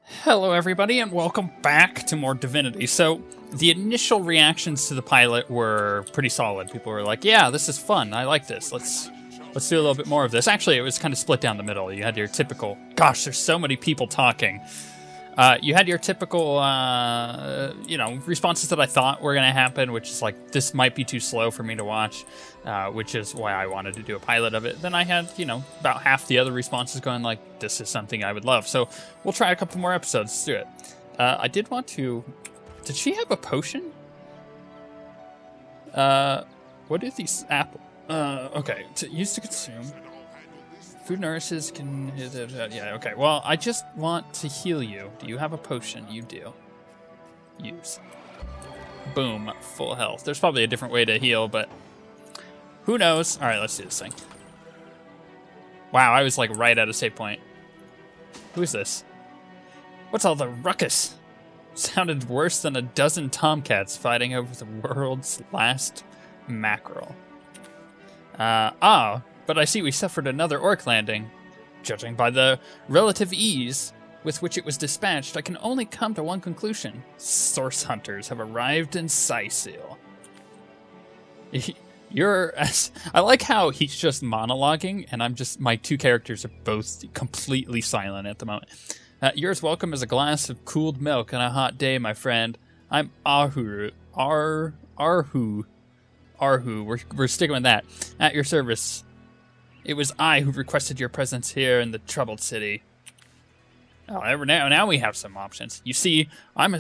Hello everybody and welcome back to more Divinity. So, the initial reactions to the pilot were pretty solid. People were like, yeah, this is fun, I like this, let's do a little bit more of this. Actually, it was kind of split down the middle. You had your typical, gosh, there's so many people talking. You had your typical, responses that I thought were going to happen, which is like, this might be too slow for me to watch, which is why I wanted to do a pilot of it. Then I had, about half the other responses going like, this is something I would love. So we'll try a couple more episodes. Let's do it. I did want to... Did she have a potion? What do these apple... okay. Used to consume... Food nourishes can... Yeah, okay. Well, I just want to heal you. Do you have a potion? You do. Use. Boom. Full health. There's probably a different way to heal, but... Who knows? Alright, let's do this thing. Wow, I was like right at a save point. Who is this? What's all the ruckus? Sounded worse than a dozen tomcats fighting over the world's last mackerel. But I see we suffered another orc landing. Judging by the relative ease with which it was dispatched, I can only come to one conclusion. Source hunters have arrived in Cyseal. I like how he's just monologuing, and my two characters are both completely silent at the moment. You're as welcome as a glass of cooled milk on a hot day, my friend. I'm Arhu. We're sticking with that. At your service. It was I who requested your presence here in the troubled city. Oh, now we have some options. You see, I'm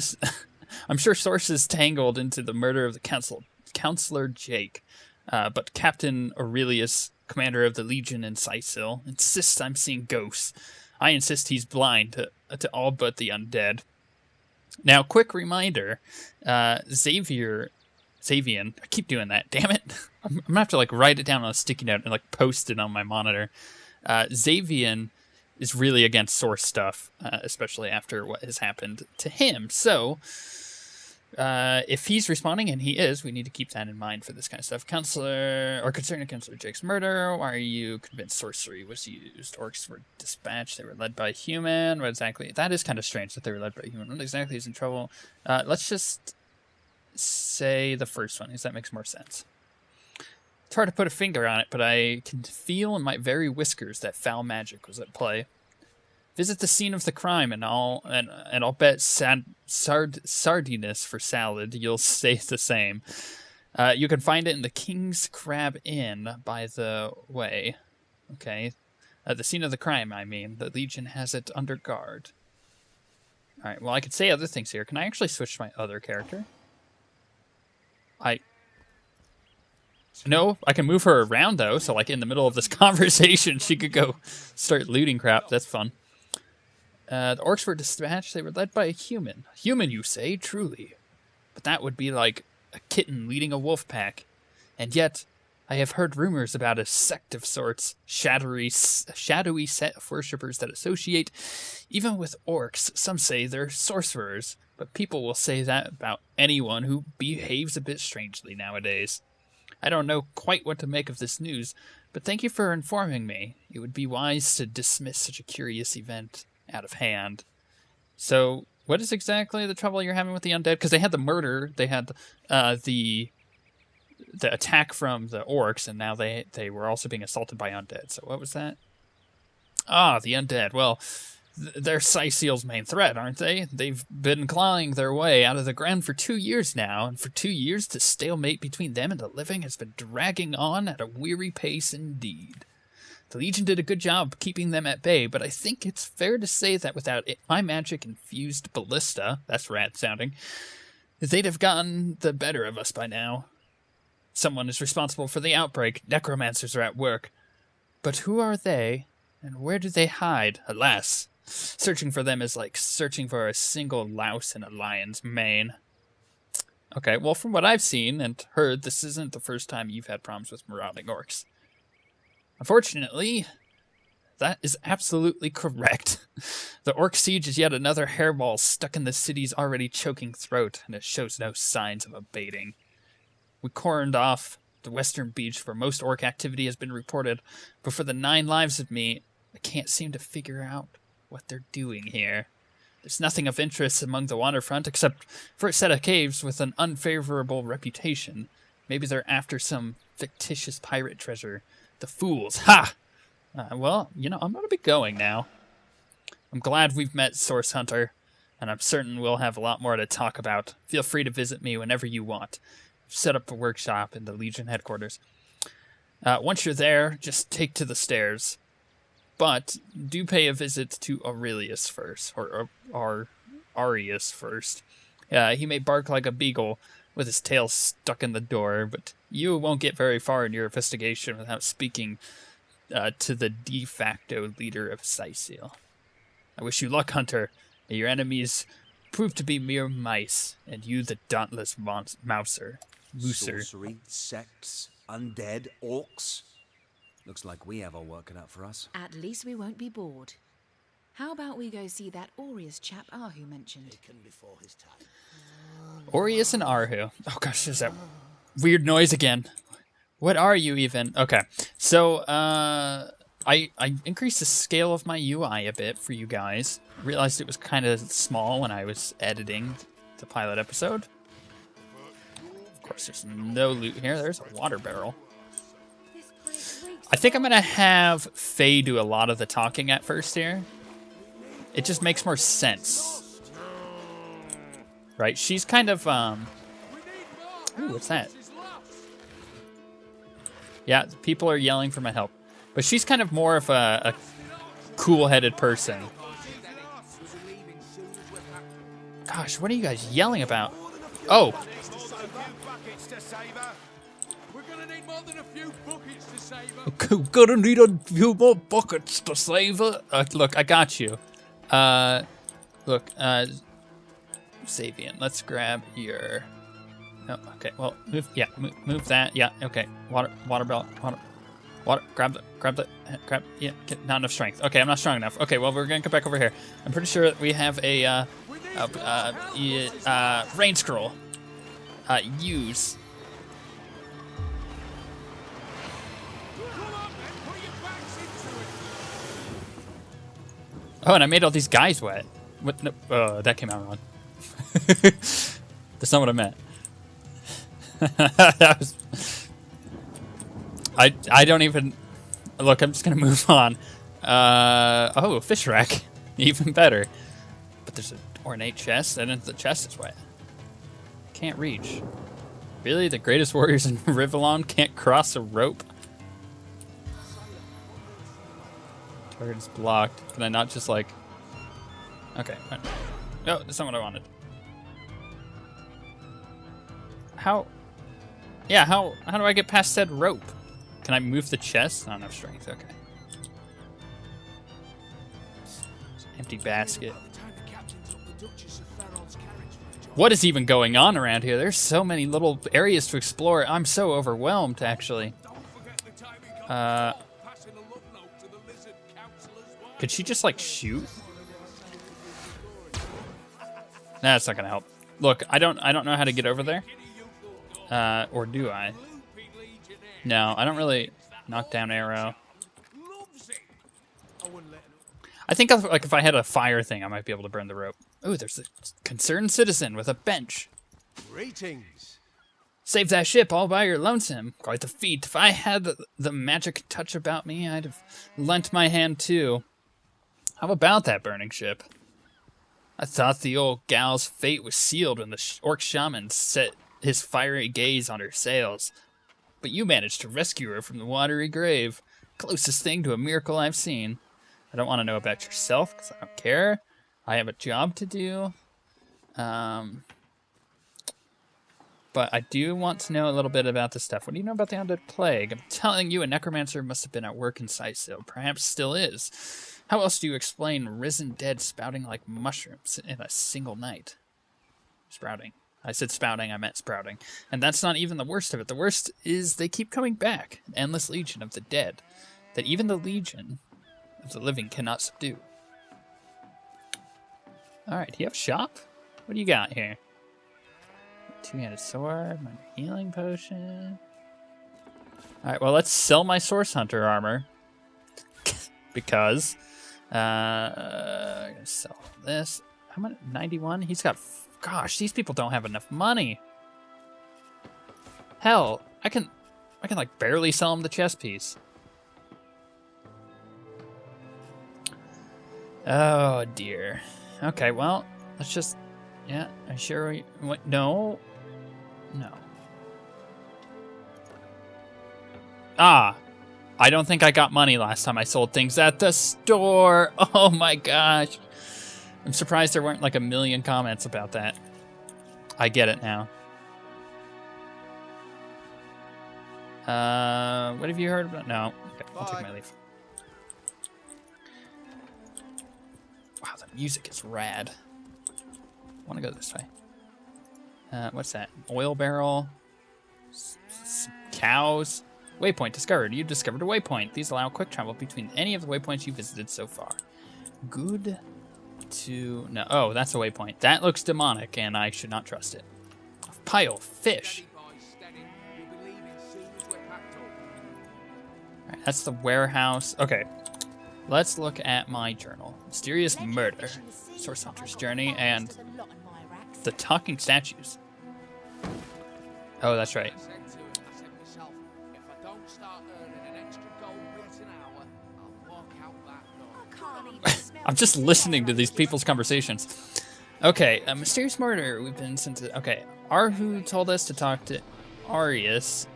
sure sources tangled into the murder of the Councilor Jake, but Captain Aurelius, commander of the Legion in Cyseal, insists I'm seeing ghosts. I insist he's blind to all but the undead. Now, quick reminder, Xavian, I keep doing that, damn it. I'm gonna have to write it down on a sticky note and post it on my monitor. Xavian is really against source stuff, especially after what has happened to him. So, if he's responding, and he is, we need to keep that in mind for this kind of stuff. Concerning Councilor Jake's murder, why are you convinced sorcery was used? Orcs were dispatched, they were led by a human. What exactly? That is kind of strange that they were led by a human. What exactly is in trouble? Let's just say the first one, because that makes more sense. It's hard to put a finger on it, but I can feel in my very whiskers that foul magic was at play. Visit the scene of the crime, and I'll bet sardiness for salad. You'll say the same. You can find it in the King's Crab Inn, by the way. Okay, the scene of the crime. I mean, the Legion has it under guard. All right. Well, I could say other things here. Can I actually switch to my other character? No, I can move her around, though, so in the middle of this conversation, she could go start looting crap. That's fun. The orcs were dispatched. They were led by a human. Human, you say? Truly. But that would be like a kitten leading a wolf pack. And yet, I have heard rumors about a sect of sorts, shadowy set of worshippers that associate even with orcs. Some say they're sorcerers, but people will say that about anyone who behaves a bit strangely nowadays. I don't know quite what to make of this news, but thank you for informing me. It would be wise to dismiss such a curious event out of hand. So, what is exactly the trouble you're having with the undead? Because they had the murder, they had the attack from the orcs, and now they were also being assaulted by undead. So what was that? Ah, the undead. Well, they're Cyseal's main threat, aren't they? They've been clawing their way out of the ground for 2 years now, and for 2 years the stalemate between them and the living has been dragging on at a weary pace indeed. The Legion did a good job keeping them at bay, but I think it's fair to say that without my magic-infused ballista, that's rad sounding, they'd have gotten the better of us by now. Someone is responsible for the outbreak. Necromancers are at work. But who are they, and where do they hide? Alas, searching for them is like searching for a single louse in a lion's mane. Okay, well, from what I've seen and heard, this isn't the first time you've had problems with marauding orcs. Unfortunately, that is absolutely correct. The orc siege is yet another hairball stuck in the city's already choking throat, and it shows no signs of abating. We cordoned off the western beach where most orc activity has been reported, but for the 9 lives of me, I can't seem to figure out what they're doing here. There's nothing of interest among the waterfront except for a set of caves with an unfavorable reputation. Maybe they're after some fictitious pirate treasure. The fools. Ha! Well, you know, I'm going to be going now. I'm glad we've met, Source Hunter, and I'm certain we'll have a lot more to talk about. Feel free to visit me whenever you want. I've set up a workshop in the Legion headquarters. Once you're there, just take to the stairs. But do pay a visit to Aurelius first, or Arius first. He may bark like a beagle with his tail stuck in the door, but you won't get very far in your investigation without speaking to the de facto leader of Cyseal. I wish you luck, Hunter. May your enemies prove to be mere mice, and you the dauntless mouser. Sorcery, sects, undead, orcs. Looks like we have our work cut out for us. At least we won't be bored. How about we go see that Aureus chap Ahu mentioned? Aureus and Arhu. Oh gosh, there's that weird noise again. What are you even? Okay, so I increased the scale of my UI a bit for you guys. Realized it was kind of small when I was editing the pilot episode. Of course, there's no loot here. There's a water barrel. I think I'm gonna have Faye do a lot of the talking at first here. It just makes more sense. Right? She's kind of, Ooh, what's that? Yeah, people are yelling for my help. But she's kind of more of a cool-headed person. Gosh, what are you guys yelling about? Oh! Gonna need a few more buckets to save her. Look, I got you. Look, Savian, let's grab your... Oh, okay, well, move that. Yeah, okay. Water belt, water, grab, yeah, not enough strength. Okay, I'm not strong enough. Okay, well, we're gonna come back over here. I'm pretty sure that we have a, rain scroll. Use. Oh, and I made all these guys wet. What? No, that came out wrong. That's not what I meant. That was... I don't even... Look, I'm just going to move on. Oh, fish rack. Even better. But there's an ornate chest, and then the chest is wet. Can't reach. Really? The greatest warriors in Rivellon can't cross a rope? Target's blocked. Can I not just, like... Okay. No, that's not what I wanted. How... Yeah, how do I get past said rope? Can I move the chest? Not enough strength. Okay. Empty basket. What is even going on around here? There's so many little areas to explore. I'm so overwhelmed, actually. Could she just, like, shoot? Nah, that's not gonna help. Look, I don't know how to get over there. Or do I? No, I don't really knock down arrow. I think if I had a fire thing, I might be able to burn the rope. Oh, there's a concerned citizen with a bench. Greetings. Save that ship all by your lonesome. Quite the feat. If I had the magic touch about me, I'd have lent my hand too. How about that burning ship? I thought the old gal's fate was sealed when the orc shaman set his fiery gaze on her sails. But you managed to rescue her from the watery grave. Closest thing to a miracle I've seen. I don't want to know about yourself, because I don't care. I have a job to do. But I do want to know a little bit about this stuff. What do you know about the undead plague? I'm telling you, a necromancer must have been at work in Cyseal. Perhaps still is. How else do you explain risen dead spouting like mushrooms in a single night? Sprouting. I said spouting, I meant sprouting. And that's not even the worst of it. The worst is they keep coming back. An endless legion of the dead. That even the legion of the living cannot subdue. Alright, do you have a shop? What do you got here? Two-handed sword, minor healing potion. Alright, well, let's sell my Source Hunter armor. Because... I'm gonna sell this. How much? 91? He's got... Gosh, these people don't have enough money. Hell, I can like barely sell him the chess piece. Oh dear. Okay, well, let's just... Yeah, I'm sure we... What? No. No. Ah! I don't think I got money last time I sold things at the store. Oh my gosh. I'm surprised there weren't like a million comments about that. I get it now. What have you heard about? No. Okay, I'll take my leave. Wow, the music is rad. I want to go this way. What's that? Oil barrel? Cows? Waypoint discovered. You discovered a waypoint. These allow quick travel between any of the waypoints you visited so far. Good to... No. Oh, that's a waypoint. That looks demonic, and I should not trust it. A pile of fish. Alright, that's the warehouse. Okay. Let's look at my journal. Mysterious murder. Source Hunter's journey, and the talking statues. Oh, that's right. I'm just listening to these people's conversations. Okay, a mysterious murder. We've been sent to... Okay, Arhu told us to talk to Arius,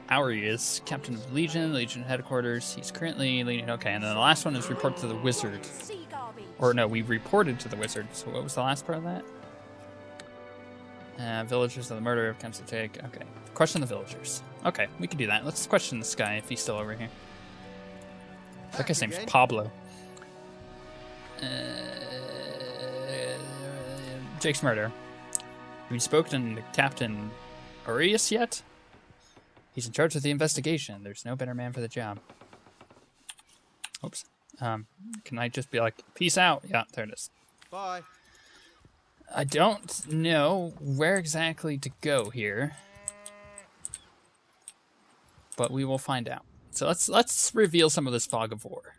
captain of Legion headquarters. He's currently leading... Okay, and then the last one is report to the wizard. Or no, we reported to the wizard. So what was the last part of that? Villagers of the murder of Councilor take... Okay, question the villagers. Okay, we can do that. Let's question this guy if he's still over here. That guy's name's Pablo. Jake's murder. Have you spoken to Captain Arius yet? He's in charge of the investigation. There's no better man for the job. Oops. Can I just be like, peace out? Yeah, there it is. Bye. I don't know where exactly to go here, but we will find out. So let's reveal some of this fog of war.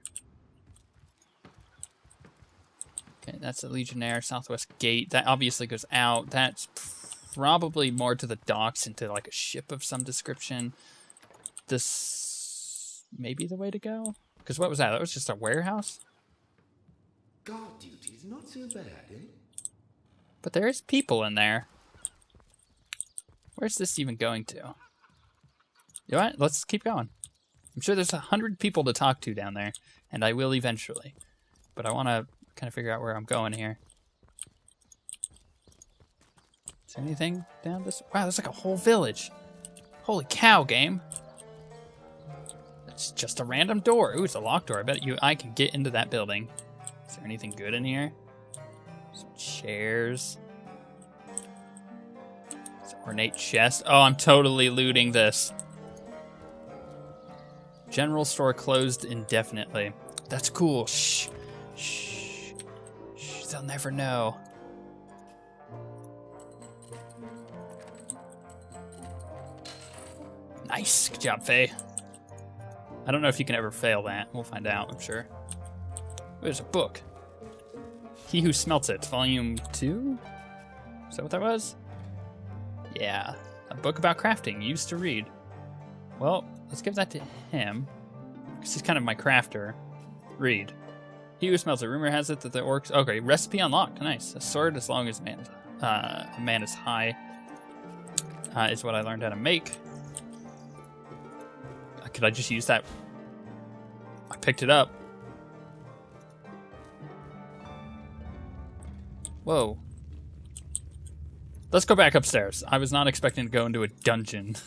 Okay, that's a Legionnaire, Southwest Gate. That obviously goes out. That's probably more to the docks, into like a ship of some description. This may be the way to go? Because what was that? That was just a warehouse? Guard duty's not so bad, eh? But there is people in there. Where's this even going to? You know what? Let's keep going. I'm sure there's 100 people to talk to down there, and I will eventually. But I want to kind of figure out where I'm going here. Is there anything down this? Wow, there's like a whole village. Holy cow, game. It's just a random door. Ooh, it's a locked door. I bet I can get into that building. Is there anything good in here? Some chairs. Some ornate chest. Oh, I'm totally looting this. General store closed indefinitely. That's cool. Shh. Shh. Shh. They'll never know. Nice. Good job, Faye. I don't know if you can ever fail that. We'll find out, I'm sure. There's a book. He Who Smelts It, Volume 2? Is that what that was? Yeah. A book about crafting. You used to read. Well, let's give that to him. Because he's kind of my crafter. Read. He Who Smells It. Rumor has it that the orcs... Okay, recipe unlocked. Nice. A sword as long as a man is high. Is what I learned how to make. Could I just use that? I picked it up. Whoa. Let's go back upstairs. I was not expecting to go into a dungeon.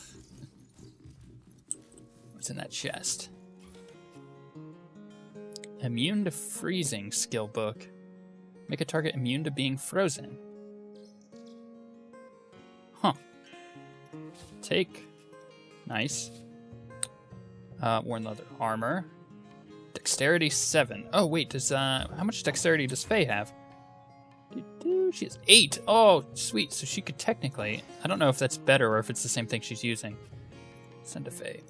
What's in that chest? Immune to freezing skill book. Make a target immune to being frozen. Huh. Take. Nice. Worn leather armor. Dexterity 7. Oh, wait, does, how much dexterity does Faye have? She has 8. Oh, sweet. So she could technically... I don't know if that's better or if it's the same thing she's using. Send to Faye.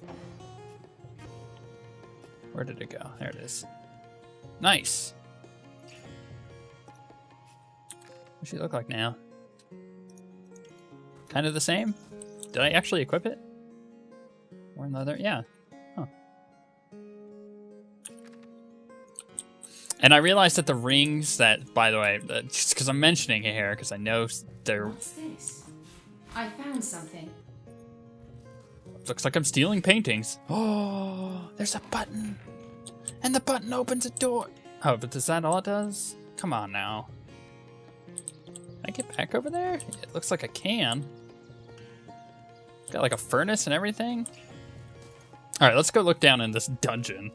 Where did it go? There it is. Nice. What does she look like now? Kind of the same? Did I actually equip it? Or another? Yeah. Huh. And I realized that the rings that, by the way, just because I'm mentioning it here, because I know they're... What's this? I found something. Looks like I'm stealing paintings. Oh, there's a button. And the button opens a door. Oh, but is that all it does? Come on now. Can I get back over there? It looks like I can. It's got like a furnace and everything. All right, let's go look down in this dungeon.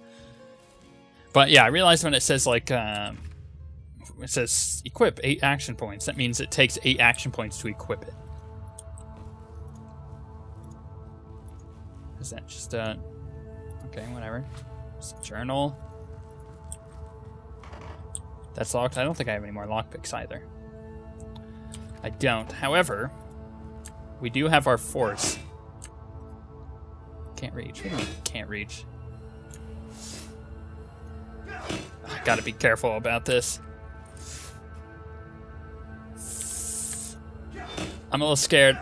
But yeah, I realized when it says like, it says equip 8 action points. That means it takes 8 action points to equip it. Is that just okay, whatever. It's a journal. That's locked. I don't think I have any more lockpicks either. I don't. However, we do have our force. Can't reach. What do you mean can't reach? I gotta be careful about this. I'm a little scared.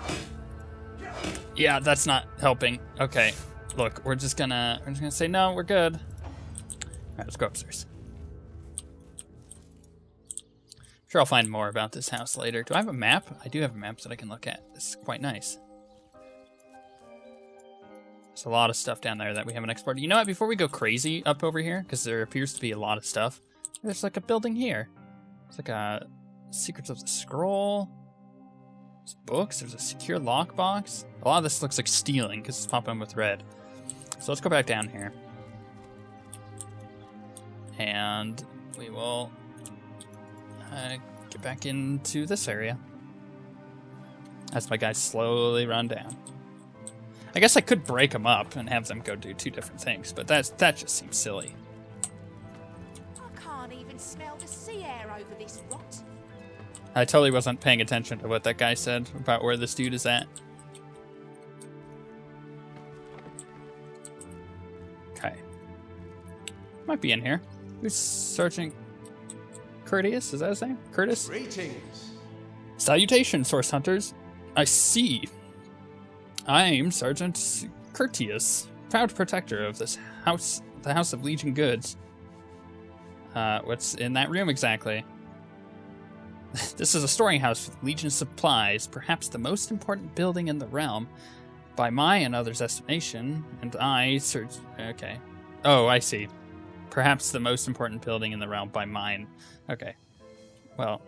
Yeah, that's not helping. Okay, look, we're just gonna say no. We're good. All right, let's go upstairs. Sure, I'll find more about this house later. Do I have a map? I do have a map that I can look at. This is quite nice. There's a lot of stuff down there that we haven't explored. You know what? Before we go crazy up over here, because there appears to be a lot of stuff, there's like a building here. It's like a Secrets of the Scroll. There's books. There's a secure lockbox. A lot of this looks like stealing because it's popping with red. So let's go back down here. And we will get back into this area as my guys slowly run down. I guess I could break them up and have them go do 2 different things, but that just seems silly. I can't even smell the sea air over this rot. I totally wasn't paying attention to what that guy said about where this dude is at. Okay. Might be in here. Who's Sergeant Curtius? Is that his name? Curtis? Greetings. Salutations, source hunters. I see. I'm Sergeant Curtius, proud protector of this house, the House of Legion Goods. What's in that room exactly? This is a storing house with Legion supplies, perhaps the most important building in the realm, by my and others' estimation, and I search... Okay. Oh, I see. Perhaps the most important building in the realm by mine. Okay. Well.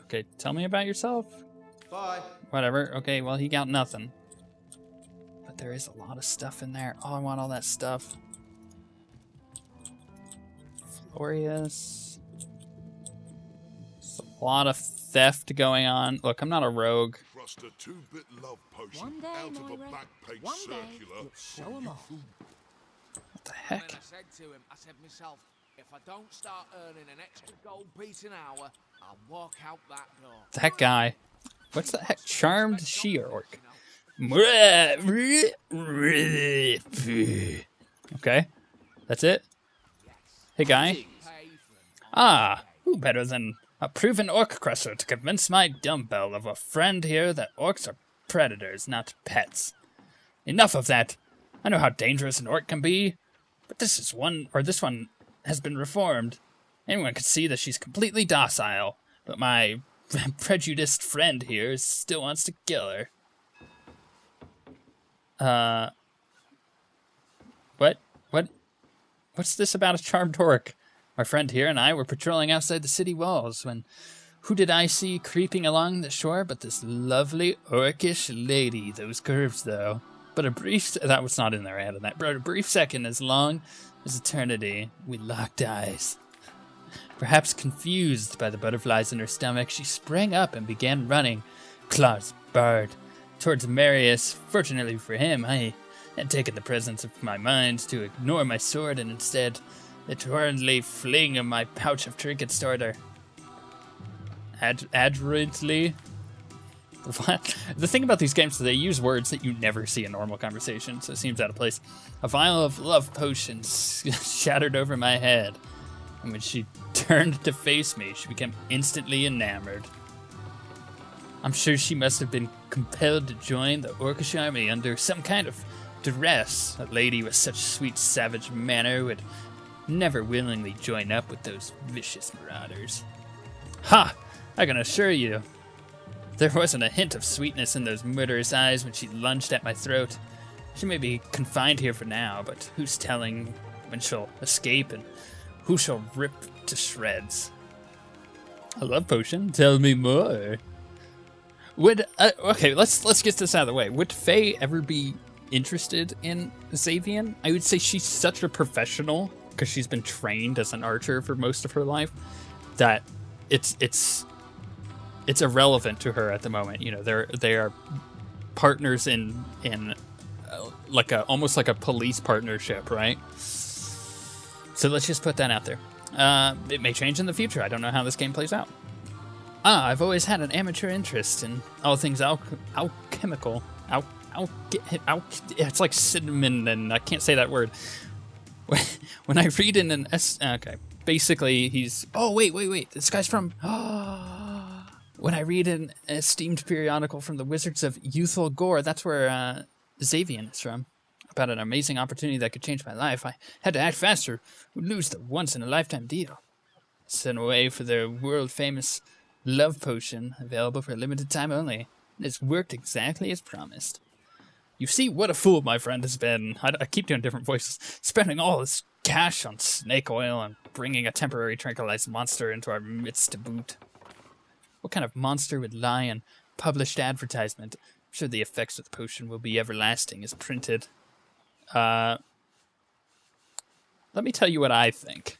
Okay, tell me about yourself. Bye. Whatever. Okay, well, he got nothing. But there is a lot of stuff in there. Oh, I want all that stuff. Florius. There's a lot of theft going on. Look, I'm not a rogue. Trust a 2-bit love potion One day, out of a Moira, back page one day, circular. you'll show 'em off. What the heck? I said to him, I said myself, if I don't start earning an extra gold piece an hour, I'll walk out that door. That guy. What's the heck? Charmed she-orc. Okay. That's it? Hey, guy. Ah, who better than a proven orc crusher to convince my dumbbell of a friend here that orcs are predators, not pets. Enough of that. I know how dangerous an orc can be, but this one has been reformed. Anyone could see that she's completely docile, but my prejudiced friend here still wants to kill her. What's this about a charmed orc? My friend here and I were patrolling outside the city walls when who did I see creeping along the shore but this lovely orcish lady? Those curves, though. But that was not in there, I added that. But a brief second, as long as eternity, we locked eyes. Perhaps confused by the butterflies in her stomach, she sprang up and began running, claws barred, towards Marius. Fortunately for him, I had taken the presence of my mind to ignore my sword and instead eternally fling my pouch of trinkets toward her. Adroitly? The thing about these games is they use words that you never see in normal conversation, so it seems out of place. A vial of love potions shattered over my head, and when she turned to face me, she became instantly enamored. I'm sure she must have been compelled to join the Orcish army under some kind of duress. A lady with such sweet, savage manner would never willingly join up with those vicious marauders. Ha! I can assure you, there wasn't a hint of sweetness in those murderous eyes when she lunged at my throat. She may be confined here for now, but who's telling when she'll escape and who she'll rip to shreds? A love potion? Tell me more. Okay, let's get this out of the way. Would Faye ever be interested in Xavian? I would say she's such a professional because she's been trained as an archer for most of her life that it's irrelevant to her at the moment. You know, they are partners in like almost like a police partnership, right? So let's just put that out there. It may change in the future. I don't know how this game plays out. I've always had an amateur interest in all things alchemical. It's like cinnamon, and I can't say that word. When I read in an okay, basically he's. Oh wait! This guy's from. When I read an esteemed periodical from the Wizards of Youthful Gore, that's where Xavian is from. About an amazing opportunity that could change my life. I had to act faster. Would lose the once-in-a-lifetime deal. Sent away for their world-famous love potion, available for a limited time only. It's worked exactly as promised. You see what a fool my friend has been. I keep doing different voices. Spending all this cash on snake oil and bringing a temporary tranquilized monster into our midst to boot. What kind of monster would lie in published advertisement? I'm sure the effects of the potion will be everlasting as printed. Let me tell you what I think.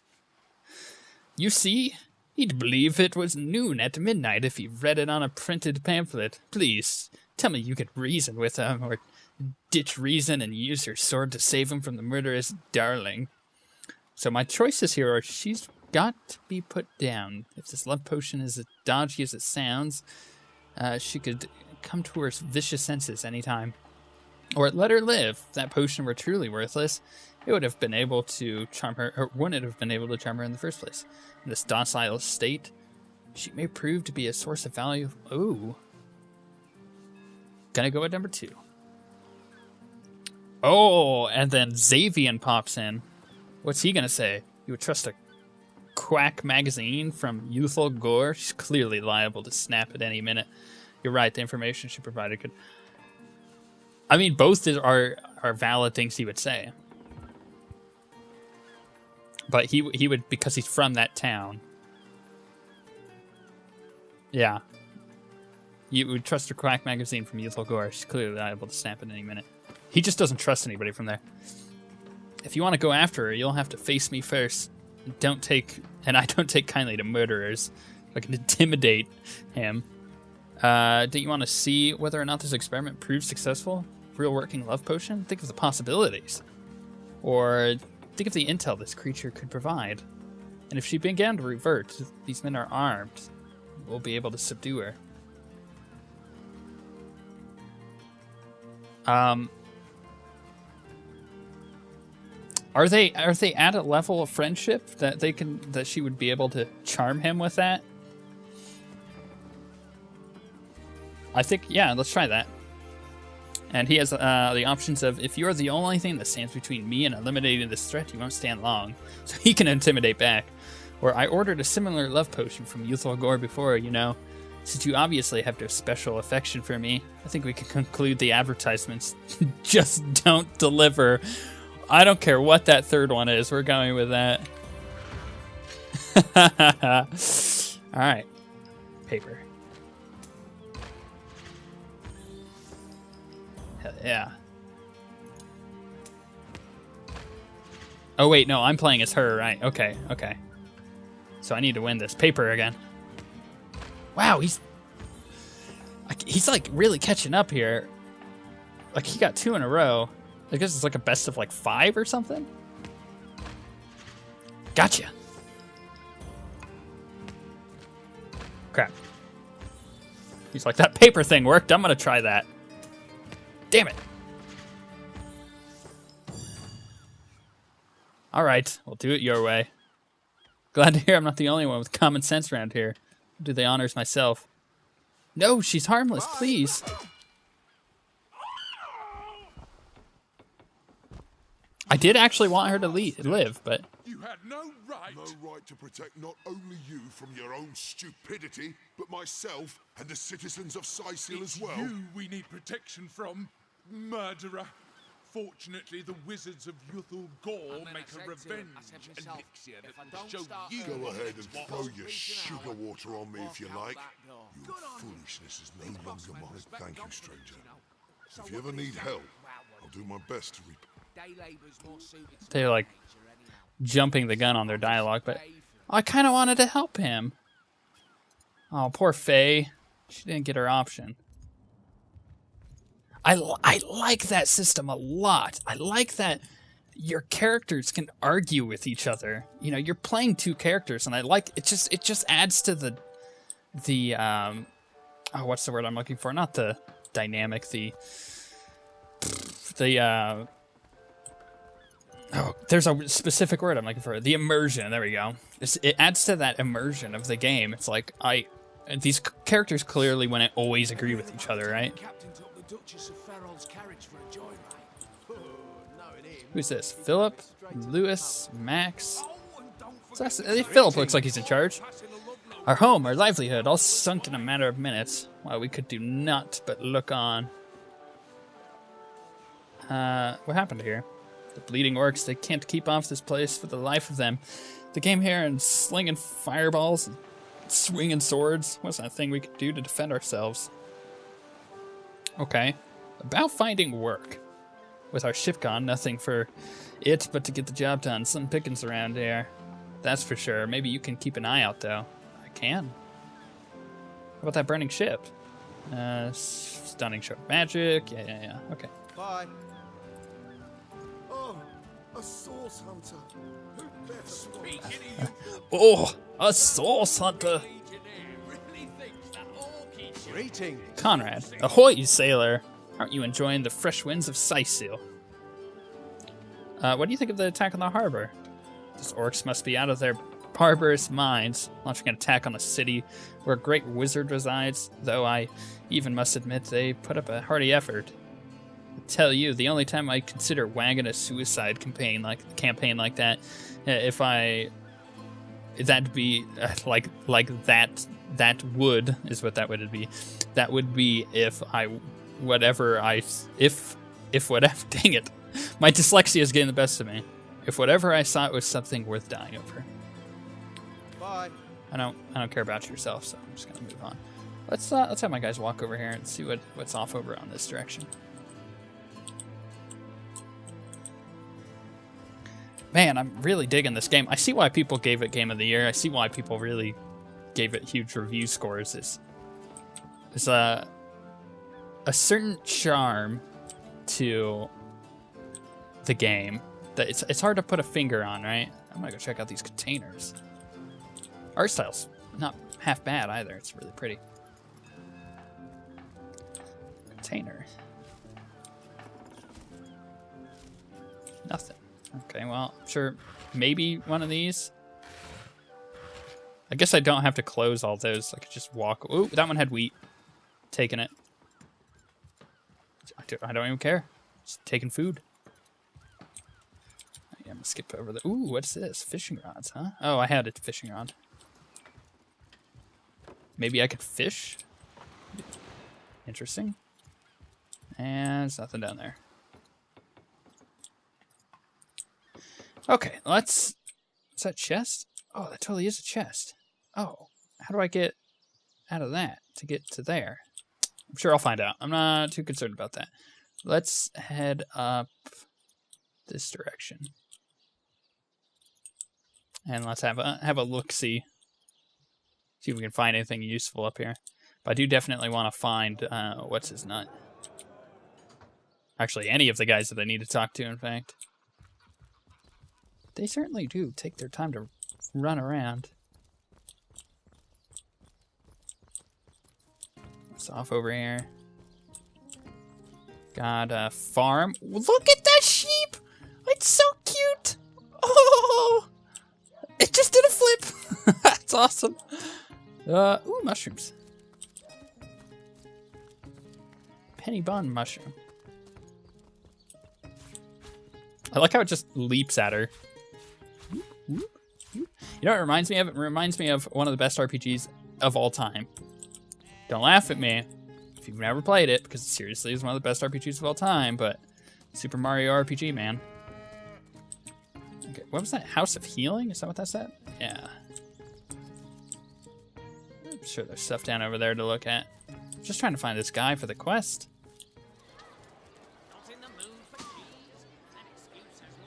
You see, he'd believe it was noon at midnight if he read it on a printed pamphlet. Please, tell me you could reason with him, or ditch reason and use your sword to save him from the murderous darling. So my choices here are she's got to be put down. If this love potion is as dodgy as it sounds, she could come to her vicious senses anytime. Or let her live. If that potion were truly worthless, it would have been able to charm her, or wouldn't have been able to charm her in the first place. In this docile state, she may prove to be a source of value. Ooh. Gonna go with number 2. Oh, and then Xavian pops in. What's he gonna say? You would trust a quack magazine from Youthful Gore? She's clearly liable to snap at any minute. You're right, the information she provided could... I mean, both are valid things he would say. But he would, because he's from that town. Yeah. You would trust a quack magazine from Youthful Gore. She's clearly liable to snap at any minute. He just doesn't trust anybody from there. If you want to go after her, you'll have to face me first. I don't take kindly to murderers. I can intimidate him. Do you want to see whether or not this experiment proves successful? Real working love potion? Think of the possibilities. Or think of the intel this creature could provide. And if she began to revert, these men are armed. We'll be able to subdue her. Are they at a level of friendship that she would be able to charm him with that? I think, yeah, let's try that. And he has the options of, if you're the only thing that stands between me and eliminating this threat, you won't stand long. So he can intimidate back. Or I ordered a similar love potion from Youthful Gore before, you know. Since you obviously have no special affection for me, I think we can conclude the advertisements just don't deliver. I don't care what that third one is. We're going with that. All right. Paper. Hell yeah. Oh, wait, no, I'm playing as her, right? Okay. So I need to win this paper again. Wow, he's like really catching up here. Like he got 2 in a row. I guess it's like a best of like 5 or something. Gotcha. Crap. He's like, that paper thing worked. I'm gonna try that. Damn it. All right, we'll do it your way. Glad to hear I'm not the only one with common sense around here. I'll do the honors myself. No, she's harmless, please. I did actually want her to live, but... You had no right. No right to protect not only you from your own stupidity, but myself and the citizens of Cyseal as well. You we need protection from, murderer. Fortunately, the wizards of OSWguild make a revenge elixir that will show you. Go ahead and throw your sugar water on me if you like. Your foolishness is no longer mine. Thank you, stranger. If you ever need help, I'll do my best to repay. They're like jumping the gun on their dialogue, but I kind of wanted to help him. Oh, poor Faye. She didn't get her option. I like that system a lot. I like that your characters can argue with each other. You know, you're playing two characters, and I like it. Just adds to the oh, what's the word I'm looking for? Not the dynamic. Oh, there's a specific word I'm looking for. The immersion. There we go. It adds to that immersion of the game. It's like these characters clearly wouldn't always agree with each other, right? Who's this? Philip, Lewis, Max. Philip looks like he's in charge. Our home, our livelihood, all sunk in a matter of minutes. While we could do naught but look on. What happened here? The bleeding orcs, they can't keep off this place for the life of them. They came here and slinging fireballs and swinging swords. What's that thing we could do to defend ourselves? Okay. About finding work. With our ship gone, nothing for it but to get the job done. Some pickings around here. That's for sure. Maybe you can keep an eye out, though. I can. How about that burning ship? Stunning show of magic. Yeah. Okay. Bye. Oh, a source hunter. Who better Oh, a source hunter. Greetings. Conrad. Ahoy, you sailor. Aren't you enjoying the fresh winds of Cyseal? What do you think of the attack on the harbor? These orcs must be out of their barbarous minds, launching an attack on a city where a great wizard resides, though I even must admit they put up a hearty effort. I tell you, the only time I consider wagging a suicide campaign like that, that'd be like that would is what that would be. That would be if whatever, dang it. My dyslexia is getting the best of me. If whatever I saw it was something worth dying over. Bye. I don't care about yourself, so I'm just gonna move on. Let's have my guys walk over here and see what's off over on this direction. Man, I'm really digging this game. I see why people gave it Game of the Year. I see why people really gave it huge review scores. There's a certain charm to the game that it's hard to put a finger on, right? I'm gonna go check out these containers. Art style's not half bad either. It's really pretty. Container. Nothing. Okay, well, I'm sure maybe one of these. I guess I don't have to close all those. I could just walk. Ooh, that one had wheat. Taking it. I don't even care. Just taking food. I'm gonna skip over the. Ooh, what's this? Fishing rods, huh? Oh, I had a fishing rod. Maybe I could fish? Interesting. And there's nothing down there. Okay, let's... Is that a chest? Oh, that totally is a chest. Oh, how do I get out of that to get to there? I'm sure I'll find out. I'm not too concerned about that. Let's head up this direction. And let's have a look-see. See if we can find anything useful up here. But I do definitely want to find, what's his nut? Actually, any of the guys that I need to talk to, in fact. They certainly do take their time to run around. It's off over here. Got a farm. Look at that sheep! It's so cute! Oh! It just did a flip! That's awesome. Ooh, mushrooms. Penny bun mushroom. I like how it just leaps at her. You know what it reminds me of? It reminds me of one of the best RPGs of all time. Don't laugh at me if you've never played it, because it seriously is one of the best RPGs of all time, but Super Mario RPG, man. Okay, what was that? House of Healing? Is that what that's at? Yeah. I'm sure there's stuff down over there to look at. I'm just trying to find this guy for the quest.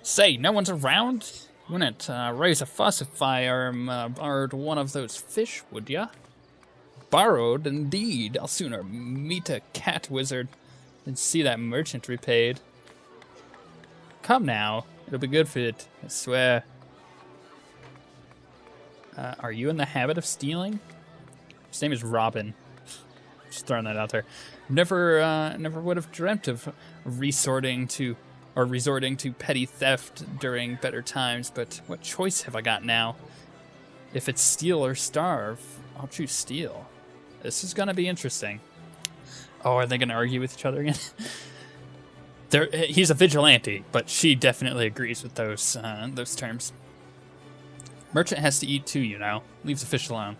Say, no one's around? Wouldn't raise a fuss if I borrowed one of those fish, would ya? Borrowed, indeed. I'll sooner meet a cat wizard than see that merchant repaid. Come now, it'll be good for it, I swear. Are you in the habit of stealing? His name is Robin. Just throwing that out there. Never would have dreamt of resorting to petty theft during better times, but what choice have I got now? If it's steal or starve, I'll choose steal. This is gonna be interesting. Oh, are they gonna argue with each other again? He's a vigilante, but she definitely agrees with those terms. Merchant has to eat too, you know. Leaves the fish alone.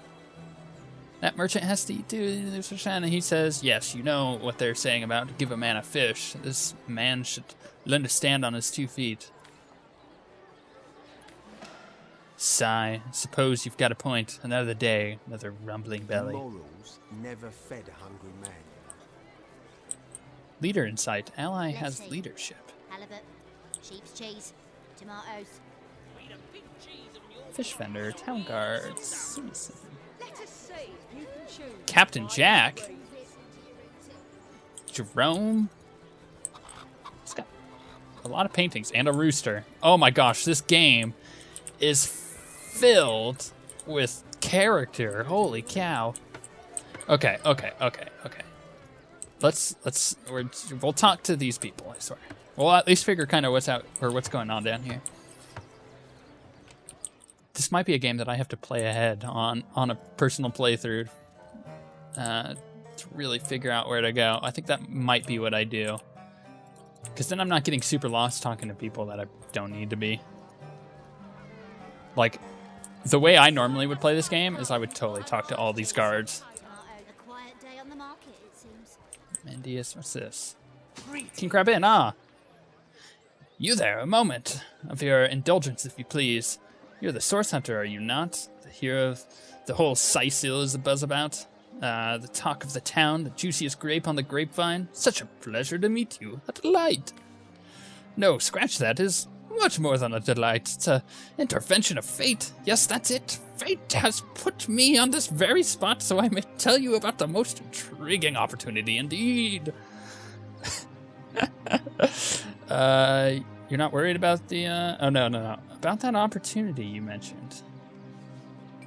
That merchant has to eat too, and he says, yes, you know what they're saying about give a man a fish. This man should learn to stand on his 2 feet. Sigh. Suppose you've got a point. Another day, another rumbling belly. Morals never fed a hungry man. Leader in sight. Ally has leadership. Halibut, sheep's cheese, tomatoes. Fish vendor, town guard, citizen. Let us see. You can choose. Captain Jack. Jerome. He's got a lot of paintings and a rooster. Oh my gosh, this game is filled with character. Holy cow. Okay. We'll talk to these people, I swear. We'll at least figure kind of what's going on down here. This might be a game that I have to play ahead on a personal playthrough to really figure out where to go. I think that might be what I do. Because then I'm not getting super lost talking to people that I don't need to be. Like, the way I normally would play this game is I would totally talk to all these guards. A quiet day on the market, it seems. Mandius, what's this? King Crabin, ah! You there, a moment of your indulgence, if you please. You're the source hunter, are you not? The hero of the whole Cyseal is the buzz about. The talk of the town, the juiciest grape on the grapevine. Such a pleasure to meet you. A delight. No, scratch that. Is much more than a delight. It's an intervention of fate. Yes, that's it. Fate has put me on this very spot so I may tell you about the most intriguing opportunity indeed. You're not worried about the, oh, no. About that opportunity you mentioned.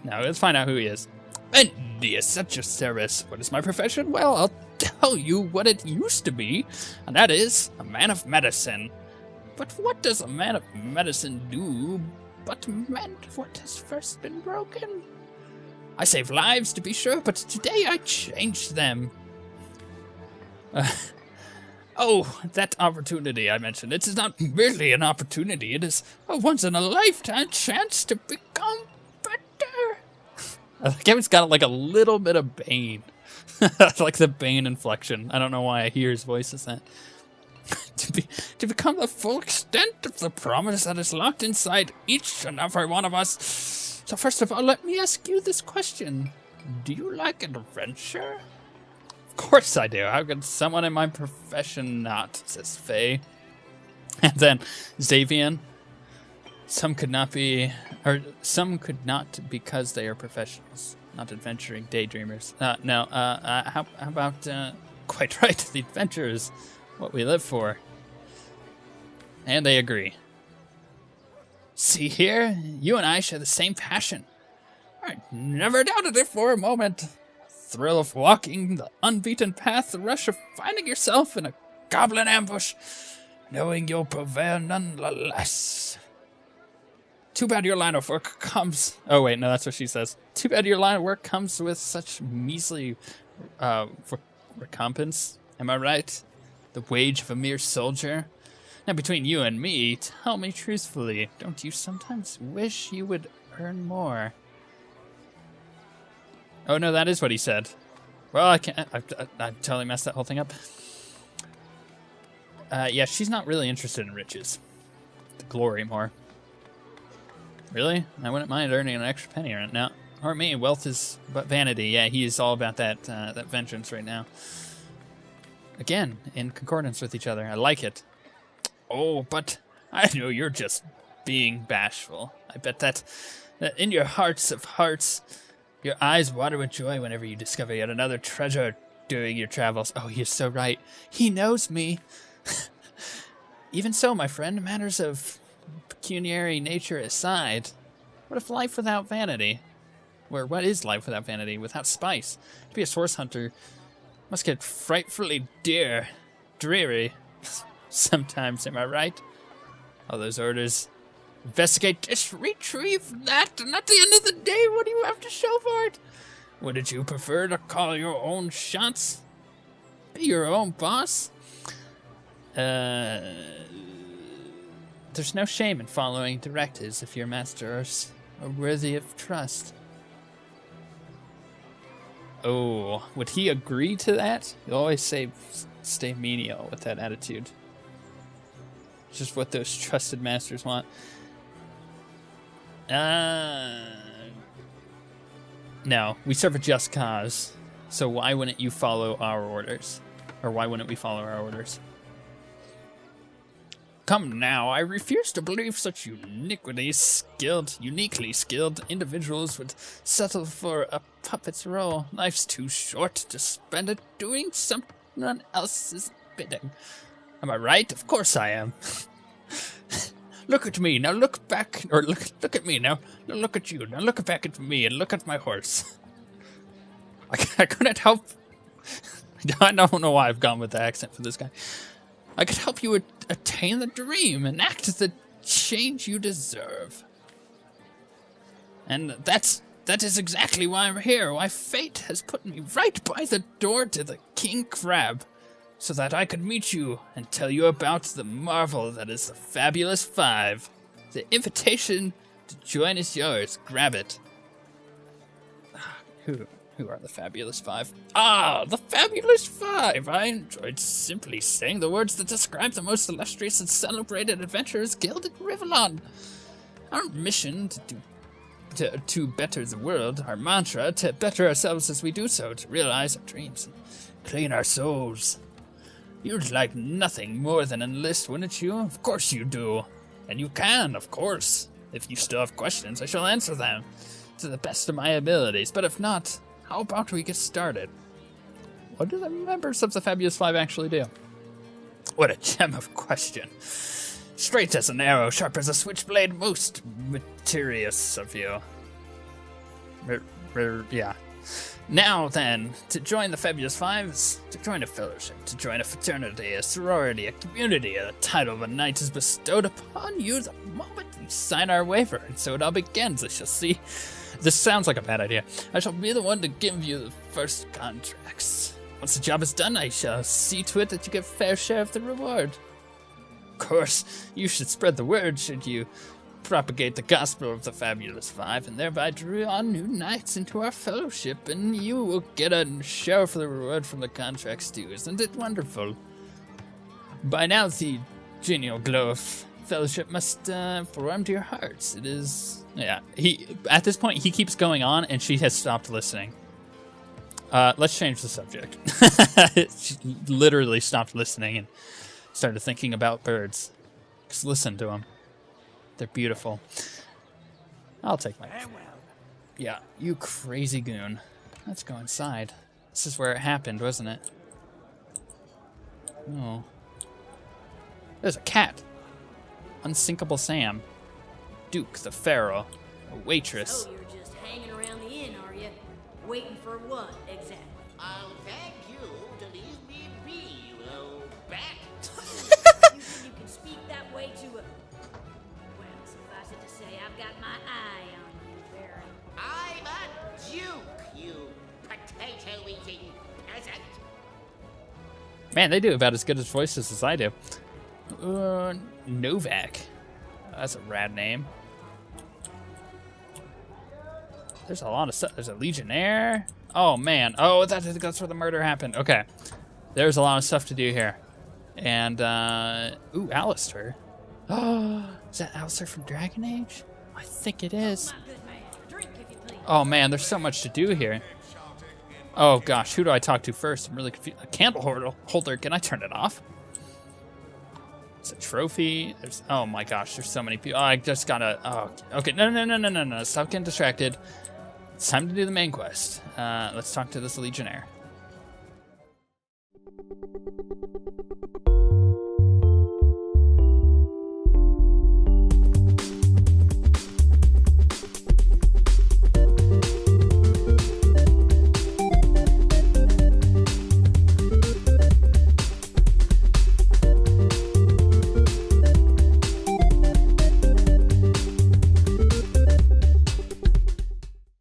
Now, let's find out who he is. Mendius, at your service. What is my profession? Well, I'll tell you what it used to be, and that is a man of medicine. But what does a man of medicine do but mend what has first been broken? I save lives, to be sure, but today I changed them. Oh, that opportunity I mentioned. It is not merely an opportunity. It is a once-in-a-lifetime chance to become better. I like how it's got like a little bit of Bane. Like the Bane inflection. I don't know why I hear his voice as that. To become the full extent of the promise that is locked inside each and every one of us. So first of all, let me ask you this question. Do you like adventure? Of course I do. How could someone in my profession not, says Faye. And then Xavian. Some could not because they are professionals, not adventuring daydreamers. How about, quite right, the adventure is what we live for. And they agree. See here, you and I share the same passion. I never doubted it for a moment. thrill of walking the unbeaten path, the rush of finding yourself in a goblin ambush, knowing you'll prevail nonetheless. Too bad your line of work comes... Oh, wait, no, that's what she says. Too bad your line of work comes with such measly recompense. Am I right? The wage of a mere soldier? Now, between you and me, tell me truthfully, don't you sometimes wish you would earn more? Oh, no, that is what he said. Well, I can't... I totally messed that whole thing up. Yeah, she's not really interested in riches. The glory more. Really? I wouldn't mind earning an extra penny right now. Or me, wealth is but vanity. Yeah, he is all about that that vengeance right now. Again, in concordance with each other. I like it. Oh, but I know you're just being bashful. I bet that in your hearts of hearts, your eyes water with joy whenever you discover yet another treasure during your travels. Oh, you're so right. He knows me. Even so, my friend, matters of pecuniary nature aside, what if life without vanity? Or what is life without vanity, without spice? To be a source hunter must get frightfully dreary. Sometimes, am I right? All those orders. Investigate this, retrieve that, and at the end of the day, what do you have to show for it? Wouldn't you prefer to call your own shots? Be your own boss? There's no shame in following directives if your masters are worthy of trust. Oh, would he agree to that? You always say stay menial with that attitude. It's just what those trusted masters want. No, we serve a just cause. So why wouldn't you follow our orders? Or why wouldn't we follow our orders? Come now, I refuse to believe such uniquely skilled individuals would settle for a puppet's role. Life's too short to spend it doing someone else's bidding. Am I right? Of course I am. Look at me, now look back, or look at me now look at you, now look back at me and look at my horse. I couldn't help, I don't know why I've gone with the accent for this guy. I could help you attain the dream, enact the change you deserve. And that is exactly why I'm here, why fate has put me right by the door to the King Crab, so that I could meet you and tell you about the marvel that is the Fabulous Five. The invitation to join is yours. Grab it. Who are the Fabulous Five? Ah, the Fabulous Five! I enjoyed simply saying the words that describe the most illustrious and celebrated adventurers guild in Rivellon. Our mission to better the world, our mantra, to better ourselves as we do so, to realize our dreams and clean our souls. You'd like nothing more than enlist, wouldn't you? Of course you do. And you can, of course. If you still have questions, I shall answer them to the best of my abilities. But if not, how about we get started? What do the members of the Fabulous Five actually do? What a gem of a question. Straight as an arrow, sharp as a switchblade, most mysterious of you. Yeah. Now then, to join the Fabulous Five is to join a fellowship, to join a fraternity, a sorority, a community. The title of a knight is bestowed upon you the moment we sign our waiver, and so it all begins. I shall see. This sounds like a bad idea. I shall be the one to give you the first contracts. Once the job is done, I shall see to it that you get a fair share of the reward. Of course, you should spread the word should you propagate the gospel of the Fabulous Five, and thereby draw new knights into our fellowship, and you will get a share for the reward from the contracts too. Isn't it wonderful? By now, the genial glow of fellowship must warm to your hearts. It is... Yeah, at this point, he keeps going on, and she has stopped listening. Let's change the subject. She literally stopped listening and started thinking about birds. Just listen to them. They're beautiful. I'll take my... Yeah, you crazy goon. Let's go inside. This is where it happened, wasn't it? Oh. There's a cat. Unsinkable Sam. Duke the Pharaoh. A waitress. So you're just hanging around the inn, are you? Waiting for what, exactly? I'll beg you to leave me be, you old bat. You think you can speak that way to a... Well, suffice it to say, I've got my eye on you, Baron. I'm a duke, you potato-eating peasant. Man, they do about as good as voices as I do. Novak. That's a rad name. There's a lot of stuff. There's a Legionnaire. Oh, man. Oh, that's where the murder happened. Okay. There's a lot of stuff to do here. And, ooh, Alistair. Oh, is that Alistair from Dragon Age? I think it is. Oh, man, there's so much to do here. Oh, gosh, who do I talk to first? I'm really confused. A candle holder. Can I turn it off? It's a trophy. There's, oh, my gosh, there's so many people. Oh, I just gotta, oh, okay. No. Stop getting distracted. It's time to do the main quest. Let's talk to this Legionnaire.